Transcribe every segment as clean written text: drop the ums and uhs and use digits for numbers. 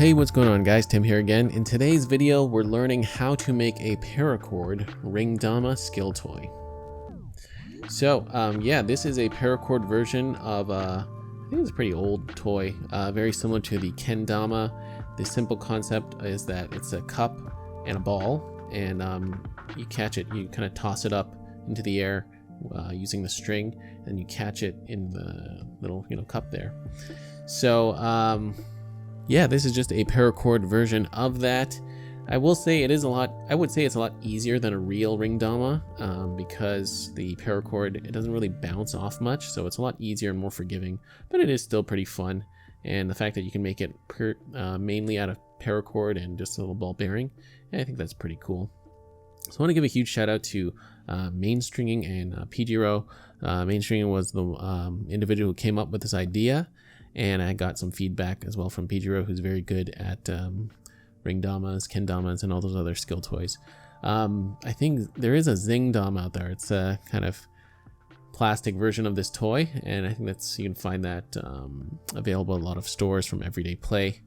Hey, what's going on guys? Tim here again. In today's video, we're learning how to make a Paracord Ringdama skill toy. So, yeah, this is a Paracord version of, I think it's a pretty old toy, very similar to the Kendama. The simple concept is that it's a cup and a ball, and you catch it, you kind of toss it up into the air using the string, and you catch it in the little, cup there. So, yeah, this is just a paracord version of that. I will say it is I would say it's a lot easier than a real Ringdama because the paracord, it doesn't really bounce off much, so it's a lot easier and more forgiving, but it is still pretty fun. And the fact that you can make it mainly out of paracord and just a little ball bearing, I think that's pretty cool. So I want to give a huge shout out to Mainstringing and PGRO. Mainstringing was the individual who came up with this idea, and I got some feedback as well from PGRO, who's very good at Ringdamas, Kendamas, and all those other skill toys. I think there is a Zingdama out there. It's a kind of plastic version of this toy, and I think you can find that available at a lot of stores from Everyday Play.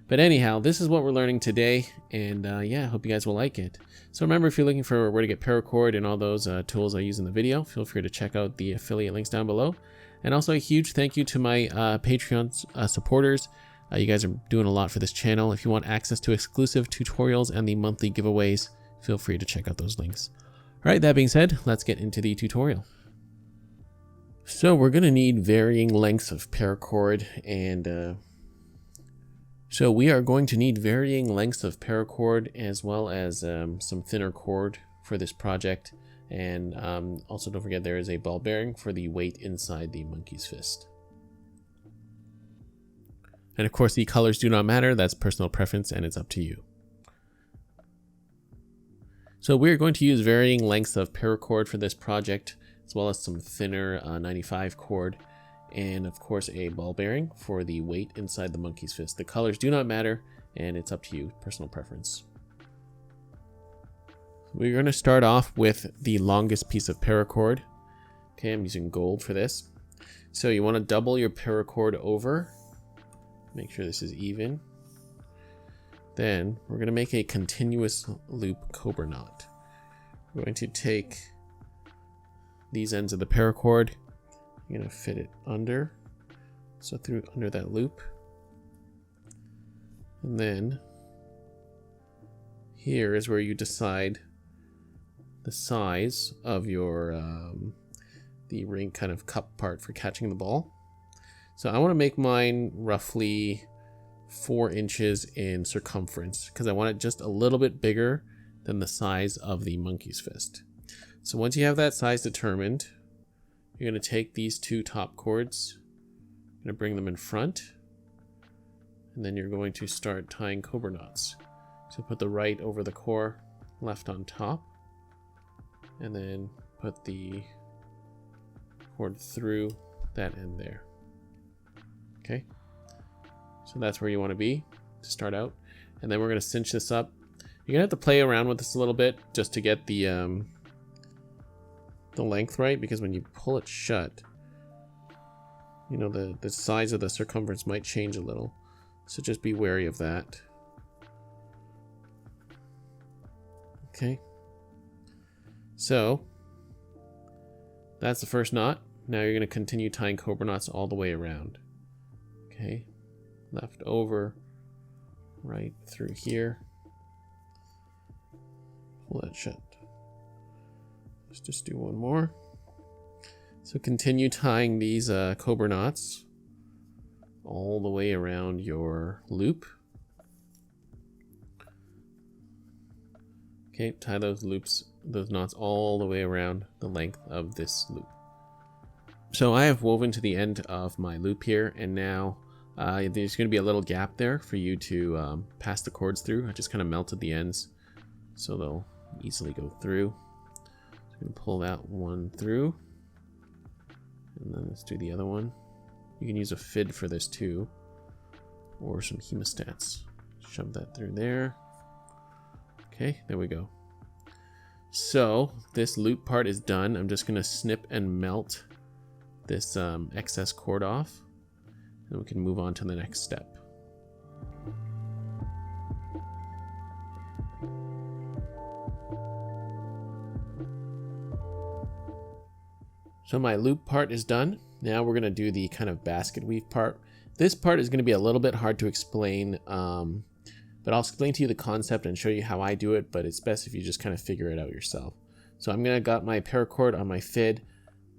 But anyhow, this is what we're learning today, and yeah, I hope you guys will like it. So remember, if you're looking for where to get paracord and all those tools I use in the video, feel free to check out the affiliate links down below. And also a huge thank you to my Patreon supporters. You guys are doing a lot for this channel. If you want access to exclusive tutorials and the monthly giveaways, feel free to check out those links. All right, that being said, let's get into the tutorial. So we're going to need varying lengths of paracord, and so we are going to need varying lengths of paracord as well as some thinner cord for this project. And also don't forget there is a ball bearing for the weight inside the monkey's fist. And of course the colors do not matter, that's personal preference and it's up to you. So we're going to use varying lengths of paracord for this project, as well as some thinner 95 cord, and of course a ball bearing for the weight inside the monkey's fist. The colors do not matter and it's up to you, personal preference. We're going to start off with the longest piece of paracord. Okay, I'm using gold for this. So you want to double your paracord over. Make sure this is even. Then we're going to make a continuous loop cobra knot. We're going to take these ends of the paracord. You're going to fit it under. So through under that loop. And then here is where you decide the size of your the ring kind of cup part for catching the ball. So I want to make mine roughly 4 inches in circumference because I want it just a little bit bigger than the size of the monkey's fist. So once you have that size determined, you're going to take these 2 top cords, you're going to bring them in front, and then you're going to start tying cobra knots. So put the right over the core, left on top, and then put the cord through that end there. Okay, so that's where you want to be to start out, and then we're going to cinch this up. You're gonna have to play around with this a little bit just to get the length right, because when you pull it shut, the size of the circumference might change a little, so just be wary of that. Okay. So that's the first knot. Now you're going to continue tying cobra knots all the way around. Okay, left over, right through here. Pull that shut. Let's just do one more. So continue tying these cobra knots all the way around your loop. Okay, tie those knots all the way around the length of this loop. So I have woven to the end of my loop here, and now there's going to be a little gap there for you to pass the cords through. I just kind of melted the ends so they'll easily go through. So I'm going to pull that one through, and then let's do the other one. You can use a fid for this too, or some hemostats. Shove that through there. Okay, there we go. So this loop part is done. I'm just going to snip and melt this excess cord off, and we can move on to the next step. So my loop part is done. Now we're going to do the kind of basket weave part. This part is going to be a little bit hard to explain, but I'll explain to you the concept and show you how I do it, but it's best if you just kind of figure it out yourself. So I'm going to got my paracord on my FID,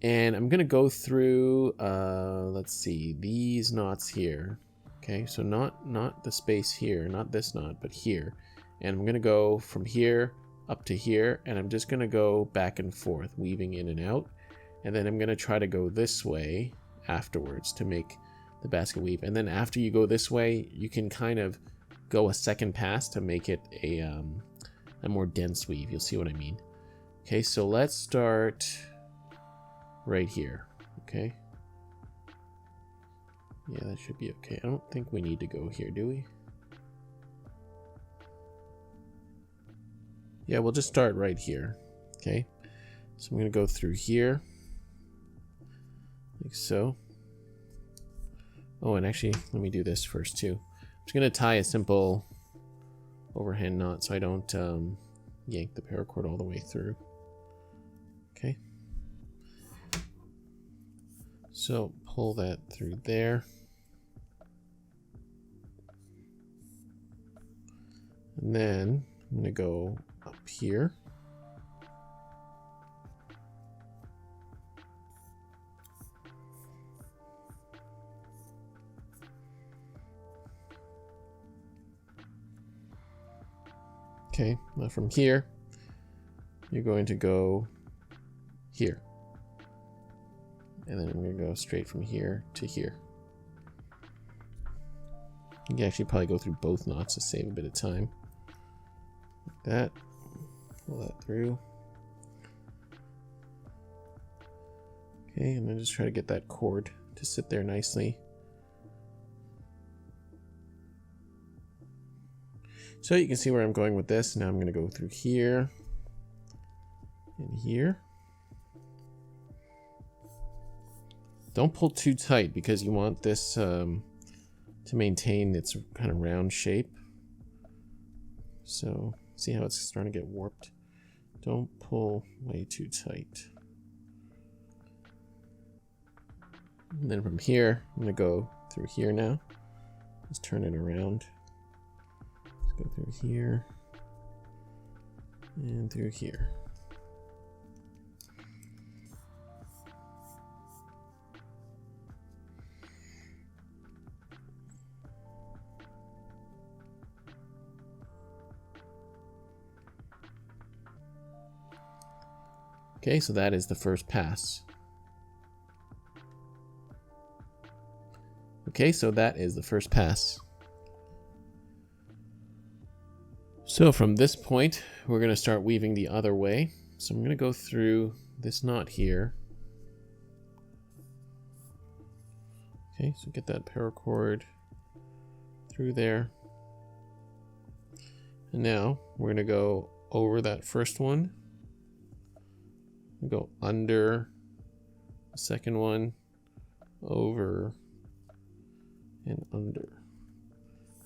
and I'm going to go through, let's see, these knots here. Okay, so not the space here, not this knot, but here. And I'm going to go from here up to here, and I'm just going to go back and forth, weaving in and out. And then I'm going to try to go this way afterwards to make the basket weave. And then after you go this way, you can kind of go a second pass to make it a more dense weave. You'll see what I mean. Okay, so let's start right here. Okay. Yeah, that should be okay. I don't think we need to go here, do we? Yeah, we'll just start right here. Okay. So I'm going to go through here. Like so. Oh, and actually, let me do this first too. I'm just going to tie a simple overhand knot so I don't yank the paracord all the way through. Okay. So pull that through there. And then I'm going to go up here. Okay, now from here, you're going to go here. And then I'm going to go straight from here to here. You can actually probably go through both knots to save a bit of time. Like that. Pull that through. Okay, and then just try to get that cord to sit there nicely. So you can see where I'm going with this. Now I'm going to go through here and here. Don't pull too tight because you want this to maintain its kind of round shape. So see how it's starting to get warped? Don't pull way too tight. And then from here, I'm going to go through here now. Just turn it around. Go through here and through here. Okay, so that is the first pass. Okay, so that is the first pass. So from this point, we're going to start weaving the other way. So I'm going to go through this knot here. Okay, so get that paracord through there. And now we're going to go over that first one. Go under the second one, over and under.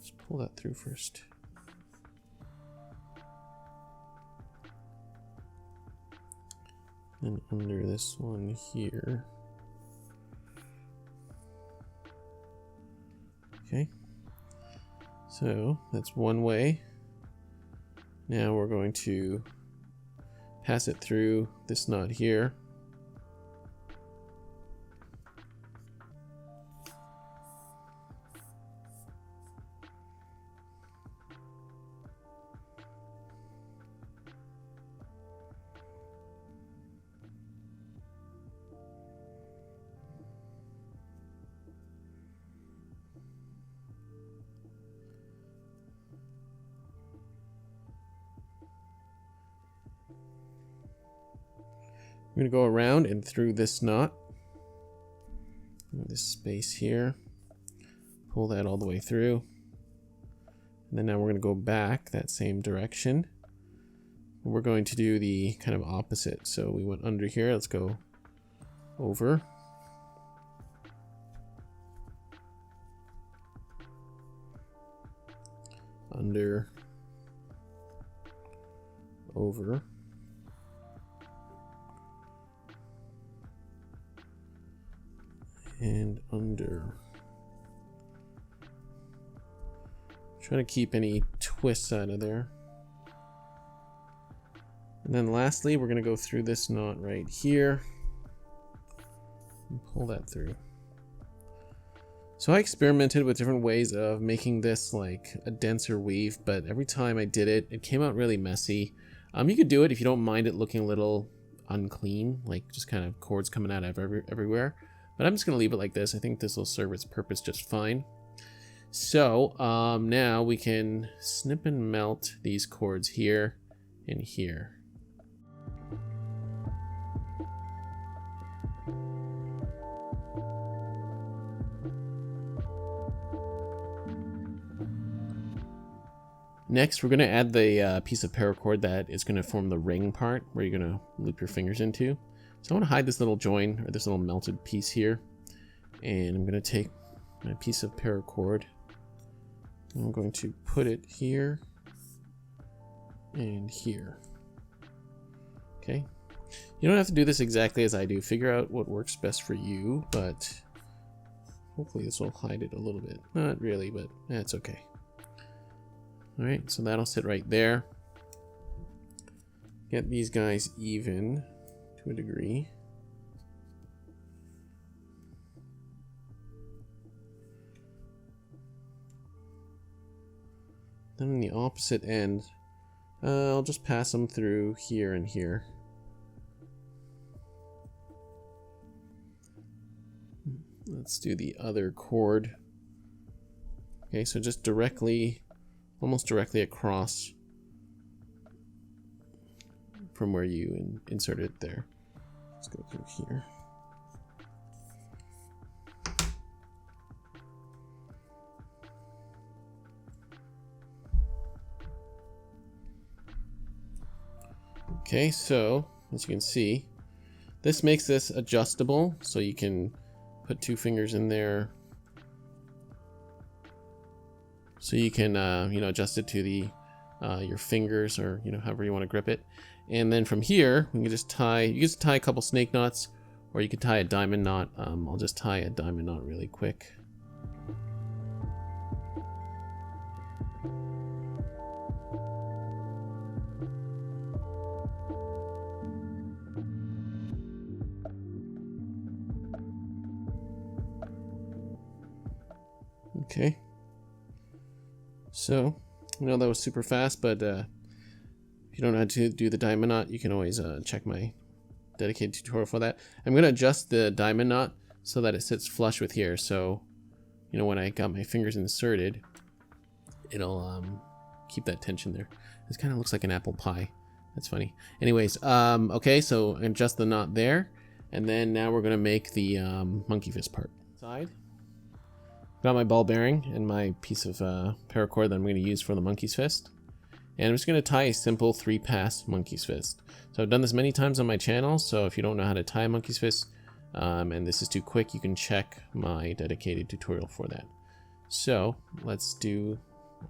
Just pull that through first. And under this one here. Okay. So that's one way. Now we're going to pass it through this knot here. I'm going to go around and through this knot, this space here, pull that all the way through, and then now we're going to go back that same direction. We're going to do the kind of opposite. So we went under here, let's go over. Under, over. and under. Try to keep any twists out of there. And then lastly, we're going to go through this knot right here and pull that through. So I experimented with different ways of making this like a denser weave, but every time I did it, it came out really messy. You could do it if you don't mind it looking a little unclean, like just kind of cords coming out of everywhere. But I'm just going to leave it like this. I think this will serve its purpose just fine. So now we can snip and melt these cords here and here. Next, we're going to add the piece of paracord that is going to form the ring part where you're going to loop your fingers into. So I want to hide this little join, or this little melted piece here. And I'm going to take my piece of paracord. And I'm going to put it here and here. Okay. You don't have to do this exactly as I do. Figure out what works best for you, but hopefully this will hide it a little bit. Not really, but that's okay. Alright, so that'll sit right there. Get these guys even to a degree. Then on the opposite end, I'll just pass them through here and here. Let's do the other cord. Okay, so just directly, almost directly across from where you inserted it there. Let's go through here. Okay, so as you can see, this makes this adjustable, so you can put two fingers in there. So you can, adjust it to the your fingers, or however you want to grip it. And then from here, we can just tie. You can just tie a couple snake knots, or you could tie a diamond knot. I'll just tie a diamond knot really quick. Okay. So, I know that was super fast, but if you don't know how to do the diamond knot, you can always check my dedicated tutorial for that. I'm going to adjust the diamond knot so that it sits flush with here. So, when I got my fingers inserted, it'll keep that tension there. This kind of looks like an apple pie. That's funny. Anyways, okay, so adjust the knot there. And then now we're going to make the monkey fist part. Side. Got my ball bearing and my piece of paracord that I'm going to use for the monkey's fist. And I'm just going to tie a simple 3-pass monkey's fist. So I've done this many times on my channel, so if you don't know how to tie a monkey's fist, and this is too quick, you can check my dedicated tutorial for that. So let's do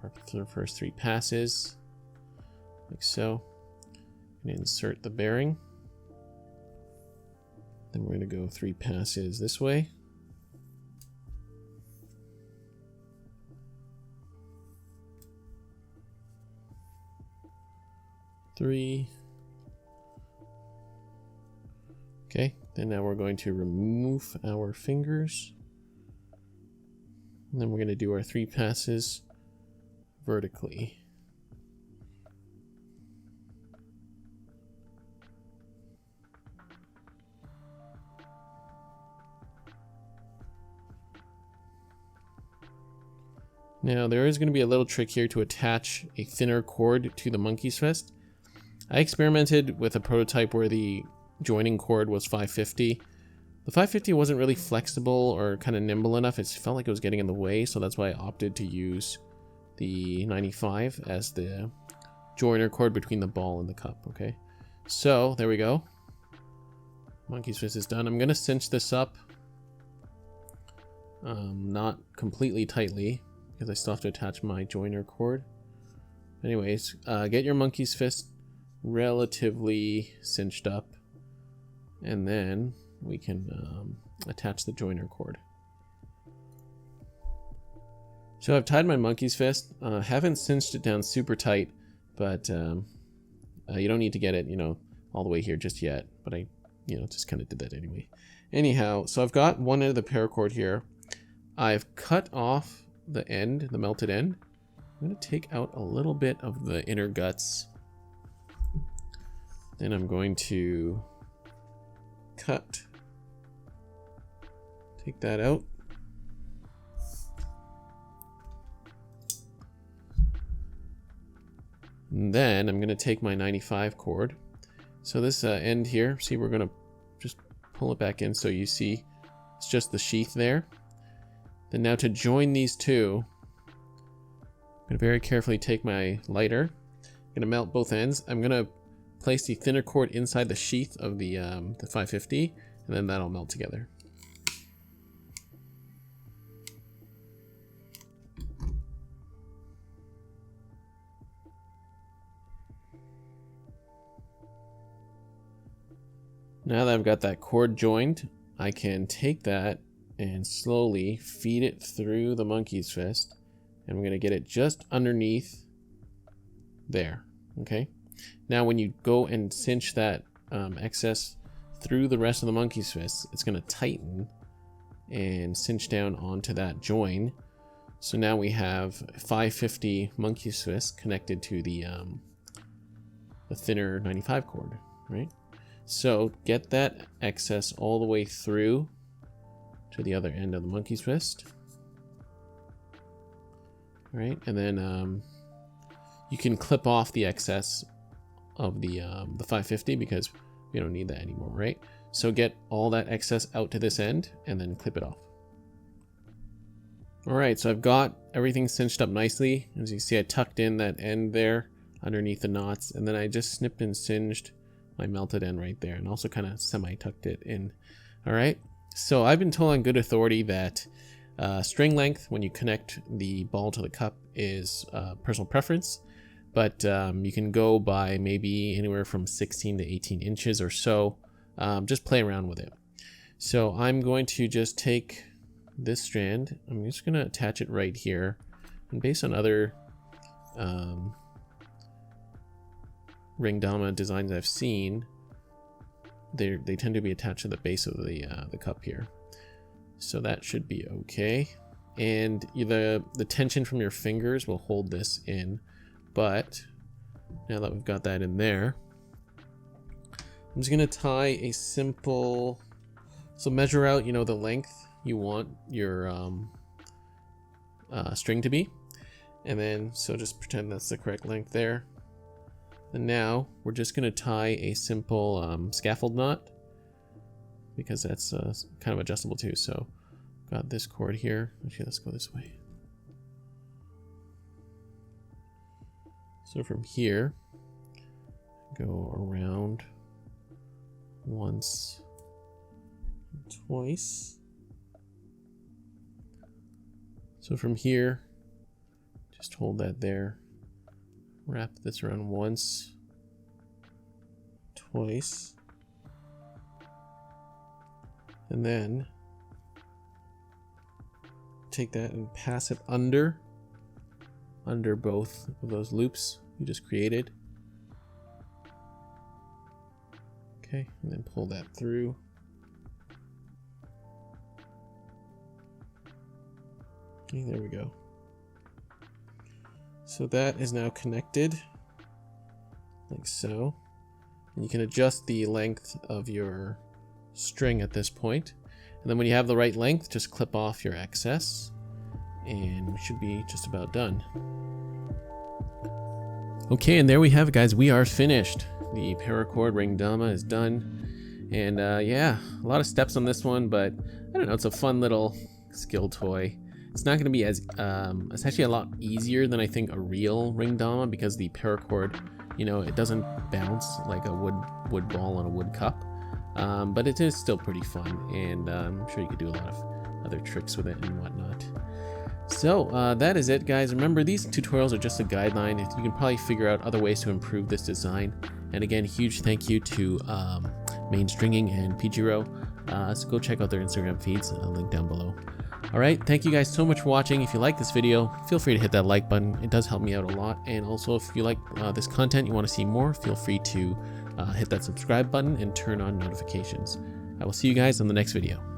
our first 3 passes, like so. I'm going to insert the bearing. Then we're going to go 3 passes this way. 3. Okay, then now we're going to remove our fingers. And then we're going to do our 3 passes vertically. Now there is going to be a little trick here to attach a thinner cord to the monkey's fist. I experimented with a prototype where the joining cord was 550. The 550 wasn't really flexible or kind of nimble enough. It felt like it was getting in the way, so that's why I opted to use the 95 as the joiner cord between the ball and the cup, okay? So, there we go. Monkey's fist is done. I'm going to cinch this up. Not completely tightly, because I still have to attach my joiner cord. Anyways, get your monkey's fist relatively cinched up, and then we can attach the joiner cord. So I've tied my monkey's fist. Haven't cinched it down super tight, but you don't need to get it, all the way here just yet. But I, just kind of did that anyway. Anyhow, so I've got one end of the paracord here. I've cut off the end, the melted end. I'm going to take out a little bit of the inner guts. Then I'm going to take that out. And then I'm going to take my 95 cord. So this end here, see, we're going to just pull it back in so you see it's just the sheath there. Then now to join these two, I'm going to very carefully take my lighter. I'm going to melt both ends. I'm going to place the thinner cord inside the sheath of the 550, and then that'll melt together. Now that I've got that cord joined, I can take that and slowly feed it through the monkey's fist. And we're going to get it just underneath there. Okay. Now when you go and cinch that excess through the rest of the monkey's fist, it's going to tighten and cinch down onto that join. So now we have 550 monkey's fist connected to the thinner 95 cord, right? So get that excess all the way through to the other end of the monkey's fist. All right, and then you can clip off the excess of the 550 because we don't need that anymore, right? So get all that excess out to this end and then clip it off. All right, so I've got everything cinched up nicely. As you see, I tucked in that end there underneath the knots, and then I just snipped and singed my melted end right there, and also kind of semi-tucked it in. All right, so I've been told on good authority that string length when you connect the ball to the cup is personal preference, but you can go by maybe anywhere from 16 to 18 inches or so. Just play around with it. So I'm going to just take this strand, I'm just going to attach it right here, and based on other Ringdama designs I've seen, they tend to be attached to the base of the cup here. So that should be okay. And the tension from your fingers will hold this in. But now that we've got that in there, I'm just gonna tie a simple, so measure out, the length you want your string to be. And then, so just pretend that's the correct length there. And now we're just going to tie a simple scaffold knot because that's kind of adjustable too. So got this cord here. Actually, let's go this way. So from here, go around once, twice. So from here, just hold that there. Wrap this around once, twice, and then take that and pass it under both of those loops you just created. Okay, and then pull that through. Okay, there we go. So that is now connected, like so. And you can adjust the length of your string at this point. And then when you have the right length, just clip off your excess, and we should be just about done. Okay, and there we have it, guys. We are finished. The Paracord Ringdama is done. And yeah, a lot of steps on this one, but I don't know, it's a fun little skill toy. It's not going to be as, it's actually a lot easier than I think a real Ringdama because the paracord, it doesn't bounce like a wood ball on a wood cup. But it is still pretty fun, and I'm sure you could do a lot of other tricks with it and whatnot. So that is it, guys. Remember, these tutorials are just a guideline. You can probably figure out other ways to improve this design. And again, huge thank you to Main Stringing and Pijiro So go check out their Instagram feeds, link down below. All right, thank you guys so much for watching. If you like this video, feel free to hit that like button. It does help me out a lot. And also, if you like this content, you want to see more, feel free to hit that subscribe button and turn on notifications. I will see you guys on the next video.